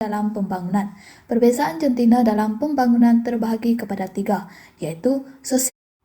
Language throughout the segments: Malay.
dalam pembangunan. Perbezaan jantina dalam pembangunan terbahagi kepada 3, yaitu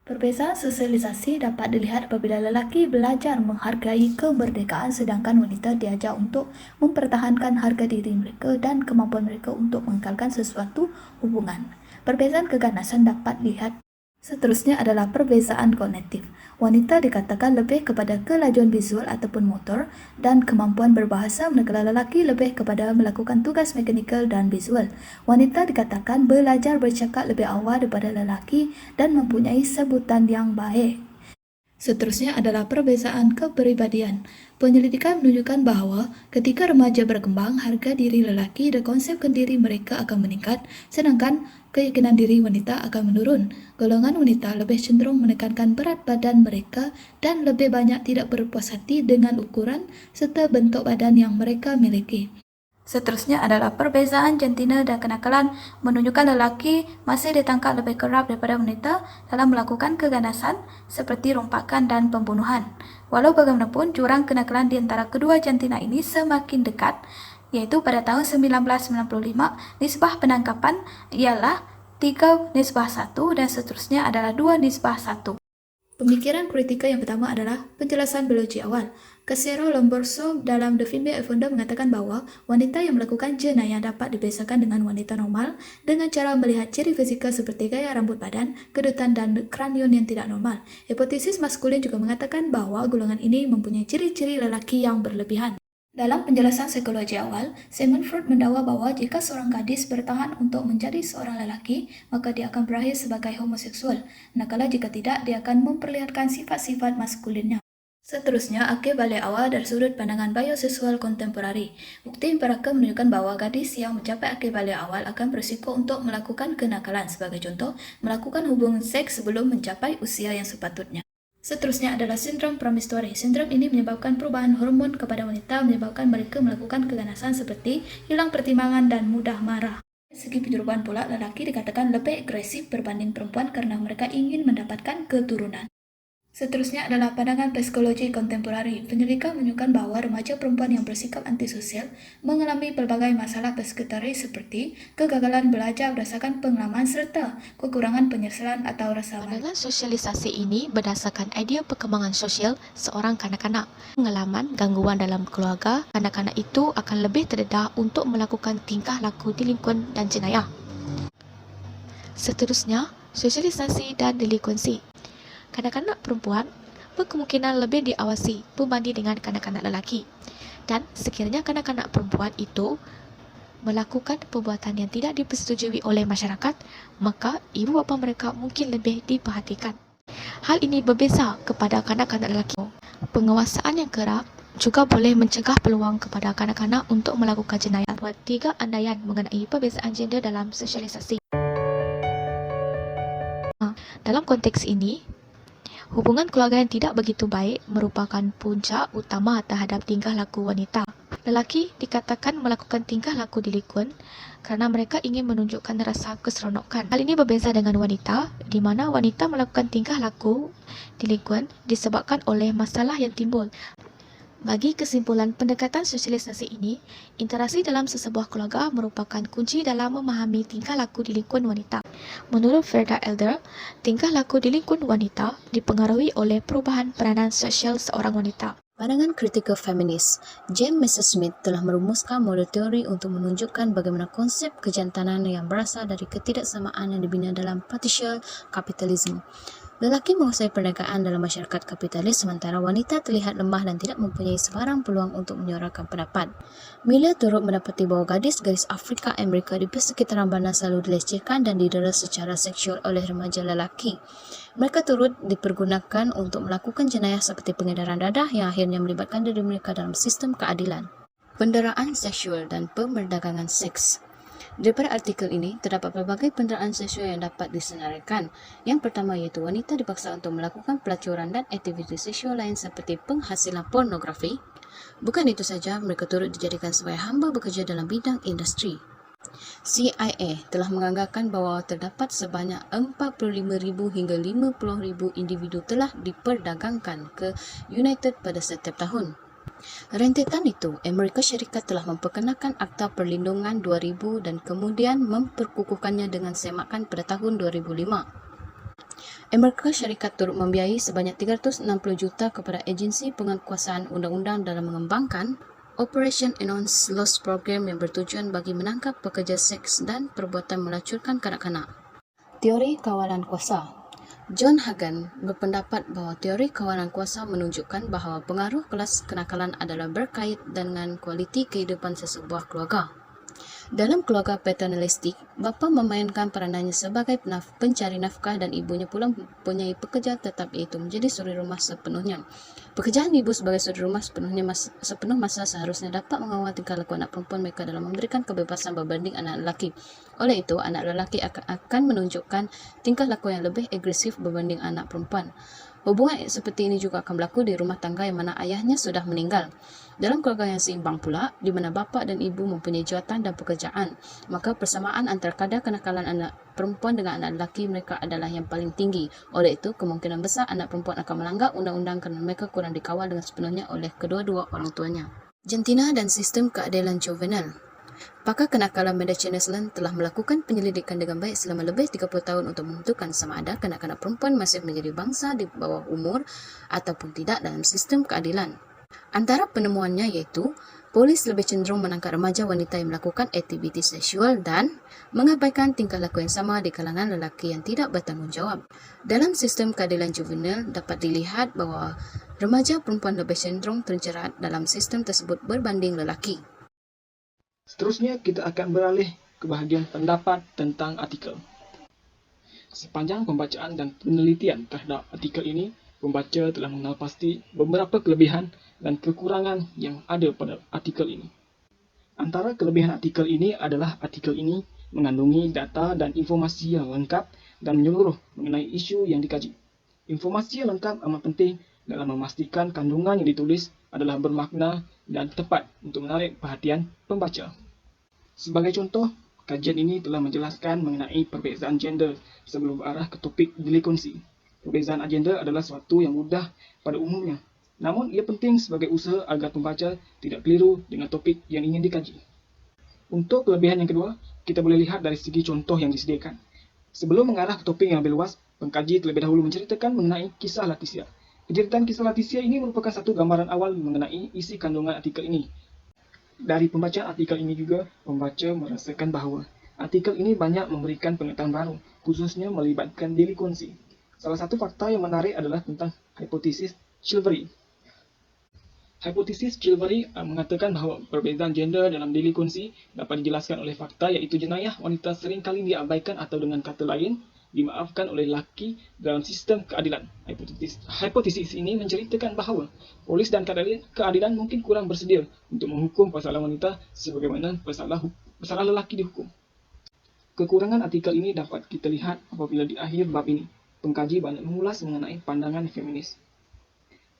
perbezaan sosialisasi dapat dilihat apabila lelaki belajar menghargai kemerdekaan sedangkan wanita diajar untuk mempertahankan harga diri mereka dan kemampuan mereka untuk mengekalkan sesuatu hubungan. Perbezaan keganasan dapat dilihat. Seterusnya adalah perbezaan kognitif. Wanita dikatakan lebih kepada kelajuan visual ataupun motor dan kemampuan berbahasa, manakala lelaki lebih kepada melakukan tugas mekanikal dan visual. Wanita dikatakan belajar bercakap lebih awal daripada lelaki dan mempunyai sebutan yang baik. Seterusnya adalah perbezaan kepribadian. Penyelidikan menunjukkan bahawa ketika remaja berkembang, harga diri lelaki dan konsepkan diri mereka akan meningkat, sedangkan keyakinan diri wanita akan menurun. Golongan wanita lebih cenderung menekankan berat badan mereka dan lebih banyak tidak berpuas hati dengan ukuran serta bentuk badan yang mereka miliki. Seterusnya adalah perbezaan jantina dan kenakalan, menunjukkan lelaki masih ditangkap lebih kerap daripada wanita dalam melakukan keganasan seperti rompakan dan pembunuhan. Walau bagaimanapun, jurang kenakalan di antara kedua jantina ini semakin dekat, iaitu pada tahun 1995 nisbah penangkapan ialah 3:1 dan seterusnya adalah 2:1. Pemikiran kritikal yang pertama adalah penjelasan biologi awal. Casero Lombroso dalam The Female Offender mengatakan bahawa wanita yang melakukan jenayah dapat dibezakan dengan wanita normal dengan cara melihat ciri fizikal seperti gaya rambut badan, kedutan dan kranium yang tidak normal. Hipotesis maskulin juga mengatakan bahawa golongan ini mempunyai ciri-ciri lelaki yang berlebihan. Dalam penjelasan psikologi awal, Sigmund Freud mendakwa bahawa jika seorang gadis bertahan untuk menjadi seorang lelaki, maka dia akan berakhir sebagai homoseksual. Manakala jika tidak, dia akan memperlihatkan sifat-sifat maskulinnya. Seterusnya, akil balik awal dari sudut pandangan bioseksual kontemporari. Bukti empirikal menunjukkan bahawa gadis yang mencapai akil balik awal akan berisiko untuk melakukan kenakalan. Sebagai contoh, melakukan hubungan seks sebelum mencapai usia yang sepatutnya. Seterusnya adalah sindrom promiscuity. Sindrom ini menyebabkan perubahan hormon kepada wanita, menyebabkan mereka melakukan keganasan seperti hilang pertimbangan dan mudah marah. Dari segi penyerupan pula, lelaki dikatakan lebih agresif berbanding perempuan karena mereka ingin mendapatkan keturunan. Seterusnya adalah pandangan psikologi kontemporari. Penyelidikan menunjukkan bahawa remaja perempuan yang bersikap antisosial mengalami pelbagai masalah psikologi seperti kegagalan belajar berdasarkan pengalaman serta kekurangan penyesalan atau rasa malu. Pandangan sosialisasi ini berdasarkan idea perkembangan sosial seorang kanak-kanak. Pengalaman gangguan dalam keluarga, kanak-kanak itu akan lebih terdedah untuk melakukan tingkah laku delinkuan dan jenayah. Seterusnya, sosialisasi dan delinkuensi. Kanak-kanak perempuan berkemungkinan lebih diawasi berbanding dengan kanak-kanak lelaki. Dan sekiranya kanak-kanak perempuan itu melakukan perbuatan yang tidak dipersetujui oleh masyarakat, maka ibu bapa mereka mungkin lebih diperhatikan. Hal ini berbeza kepada kanak-kanak lelaki. Penguasaan yang kerap juga boleh mencegah peluang kepada kanak-kanak untuk melakukan jenayah. Buat 3 andaian mengenai perbezaan gender dalam sosialisasi. Dalam konteks ini, hubungan keluarga yang tidak begitu baik merupakan puncak utama terhadap tingkah laku wanita. Lelaki dikatakan melakukan tingkah laku delinkuan kerana mereka ingin menunjukkan rasa keseronokan. Hal ini berbeza dengan wanita, di mana wanita melakukan tingkah laku delinkuan disebabkan oleh masalah yang timbul. Bagi kesimpulan pendekatan sosialisasi ini, interaksi dalam sesebuah keluarga merupakan kunci dalam memahami tingkah laku delinkuan wanita. Menurut Ferda Elder, tingkah laku delinkuan wanita dipengaruhi oleh perubahan peranan sosial seorang wanita. Pandangan kritikal feminis, James Messerschmidt telah merumuskan model teori untuk menunjukkan bagaimana konsep kejantanan yang berasal dari ketidaksamaan yang dibina dalam patriarchal kapitalisme. Lelaki menguasai perniagaan dalam masyarakat kapitalis sementara wanita terlihat lemah dan tidak mempunyai sebarang peluang untuk menyuarakan pendapat. Miller turut mendapati bahawa gadis-gadis Afrika Amerika di persekitaran bandar selalu dilecehkan dan didera secara seksual oleh remaja lelaki. Mereka turut dipergunakan untuk melakukan jenayah seperti pengedaran dadah yang akhirnya melibatkan diri mereka dalam sistem keadilan. Penderaan seksual dan pemerdagangan seks. Daripada artikel ini, terdapat pelbagai penderaan seksual yang dapat disenaraikan. Yang pertama iaitu wanita dipaksa untuk melakukan pelacuran dan aktiviti seksual lain seperti penghasilan pornografi. Bukan itu saja, mereka turut dijadikan sebagai hamba bekerja dalam bidang industri. CIA telah menganggarkan bahawa terdapat sebanyak 45,000 hingga 50,000 individu telah diperdagangkan ke United pada setiap tahun. Rentetan itu, Amerika Syarikat telah memperkenalkan Akta Perlindungan 2000 dan kemudian memperkukuhkannya dengan semakan pada tahun 2005. Amerika Syarikat turut membiayai sebanyak 360 juta kepada agensi penguatkuasaan undang-undang dalam mengembangkan Operation Announce Loss Program yang bertujuan bagi menangkap pekerja seks dan perbuatan melacurkan kanak-kanak. Teori kawalan kuasa. John Hagan berpendapat bahawa teori kawalan kuasa menunjukkan bahawa pengaruh kelas kenakalan adalah berkait dengan kualiti kehidupan sesebuah keluarga. Dalam keluarga paternalistik, bapa memainkan peranannya sebagai pencari nafkah dan ibunya pula mempunyai pekerja tetap iaitu menjadi suri rumah sepenuhnya. Pekerjaan ibu sebagai suri rumah sepenuh masa seharusnya dapat mengawal tingkah laku anak perempuan mereka dalam memberikan kebebasan berbanding anak lelaki. Oleh itu, anak lelaki akan menunjukkan tingkah laku yang lebih agresif berbanding anak perempuan. Hubungan seperti ini juga akan berlaku di rumah tangga yang mana ayahnya sudah meninggal. Dalam keluarga yang seimbang pula, di mana bapa dan ibu mempunyai jawatan dan pekerjaan, maka persamaan antara kadar kenakalan anak perempuan dengan anak lelaki mereka adalah yang paling tinggi. Oleh itu, kemungkinan besar anak perempuan akan melanggar undang-undang kerana mereka kurang dikawal dengan sepenuhnya oleh kedua-dua orang tuanya. Jantina dan sistem keadilan juvenil. Pakar kenakalan Medan Chandlerland telah melakukan penyelidikan dengan baik selama lebih 30 tahun untuk menentukan sama ada kanak-kanak perempuan masih menjadi bangsa di bawah umur ataupun tidak dalam sistem keadilan. Antara penemuannya iaitu, polis lebih cenderung menangkap remaja wanita yang melakukan aktiviti seksual dan mengabaikan tingkah laku yang sama di kalangan lelaki yang tidak bertanggungjawab. Dalam sistem keadilan juvenil dapat dilihat bahawa remaja perempuan lebih cenderung terjerat dalam sistem tersebut berbanding lelaki. Seterusnya, kita akan beralih ke bahagian pendapat tentang artikel. Sepanjang pembacaan dan penelitian terhadap artikel ini, pembaca telah mengenal pasti beberapa kelebihan dan kekurangan yang ada pada artikel ini. Antara kelebihan artikel ini adalah artikel ini mengandungi data dan informasi yang lengkap dan menyeluruh mengenai isu yang dikaji. Informasi yang lengkap amat penting dalam memastikan kandungan yang ditulis adalah bermakna dan tepat untuk menarik perhatian pembaca. Sebagai contoh, kajian ini telah menjelaskan mengenai perbezaan gender sebelum berarah ke topik delinkuensi. Perbezaan gender adalah sesuatu yang mudah pada umumnya. Namun, ia penting sebagai usaha agar pembaca tidak keliru dengan topik yang ingin dikaji. Untuk kelebihan yang kedua, kita boleh lihat dari segi contoh yang disediakan. Sebelum mengarah ke topik yang lebih luas, pengkaji terlebih dahulu menceritakan mengenai kisah Leticia. Penceritaan kisah Leticia ini merupakan satu gambaran awal mengenai isi kandungan artikel ini. Dari pembacaan artikel ini juga, pembaca merasakan bahawa artikel ini banyak memberikan pengetahuan baru, khususnya melibatkan delinkuensi. Salah satu fakta yang menarik adalah tentang hipotesis chivalry. Hipotesis chivalry mengatakan bahawa perbezaan gender dalam delinkuensi dapat dijelaskan oleh fakta iaitu jenayah wanita seringkali diabaikan atau dengan kata lain, dimaafkan oleh lelaki dalam sistem keadilan. Hipotesis ini menceritakan bahawa polis dan keadilan mungkin kurang bersedia untuk menghukum pasalah wanita sebagaimana pasalah lelaki dihukum. Kekurangan artikel ini dapat kita lihat apabila di akhir bab ini, pengkaji banyak mengulas mengenai pandangan feminis.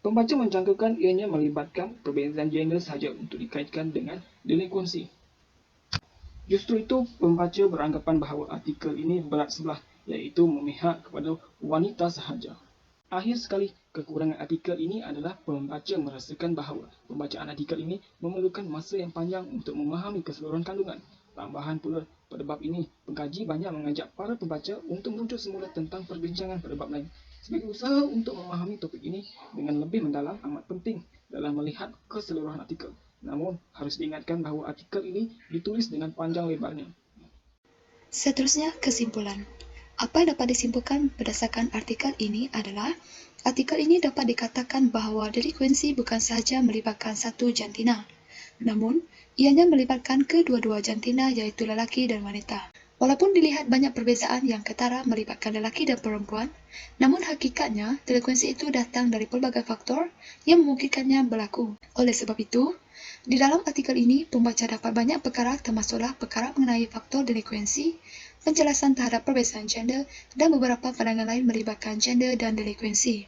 Pembaca menjangkakan ianya melibatkan perbezaan gender sahaja untuk dikaitkan dengan delinkuensi. Justru itu, pembaca beranggapan bahawa artikel ini berat sebelah, iaitu memihak kepada wanita sahaja. Akhir sekali, kekurangan artikel ini adalah pembaca merasakan bahawa pembacaan artikel ini memerlukan masa yang panjang untuk memahami keseluruhan kandungan. Tambahan pula, pada bab ini, pengkaji banyak mengajak para pembaca untuk merujuk semula tentang perbincangan pada bab lain. Sebagai usaha untuk memahami topik ini dengan lebih mendalam amat penting dalam melihat keseluruhan artikel. Namun, harus diingatkan bahawa artikel ini ditulis dengan panjang lebarnya. Seterusnya, kesimpulan. Apa yang dapat disimpulkan berdasarkan artikel ini adalah artikel ini dapat dikatakan bahawa delinkuensi bukan sahaja melibatkan satu jantina, namun ianya melibatkan kedua-dua jantina iaitu lelaki dan wanita. Walaupun dilihat banyak perbezaan yang ketara melibatkan lelaki dan perempuan, namun hakikatnya delinkuensi itu datang dari pelbagai faktor yang memungkinkannya berlaku. Oleh sebab itu, di dalam artikel ini, pembaca dapat banyak perkara termasuklah perkara mengenai faktor delinkuensi, penjelasan terhadap perbezaan gender, dan beberapa pandangan lain melibatkan gender dan delinkuensi.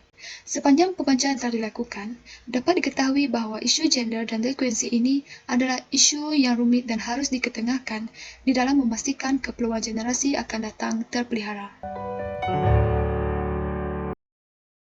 Sepanjang pembacaan telah dilakukan, dapat diketahui bahawa isu gender dan delinkuensi ini adalah isu yang rumit dan harus diketengahkan di dalam memastikan keperluan generasi akan datang terpelihara.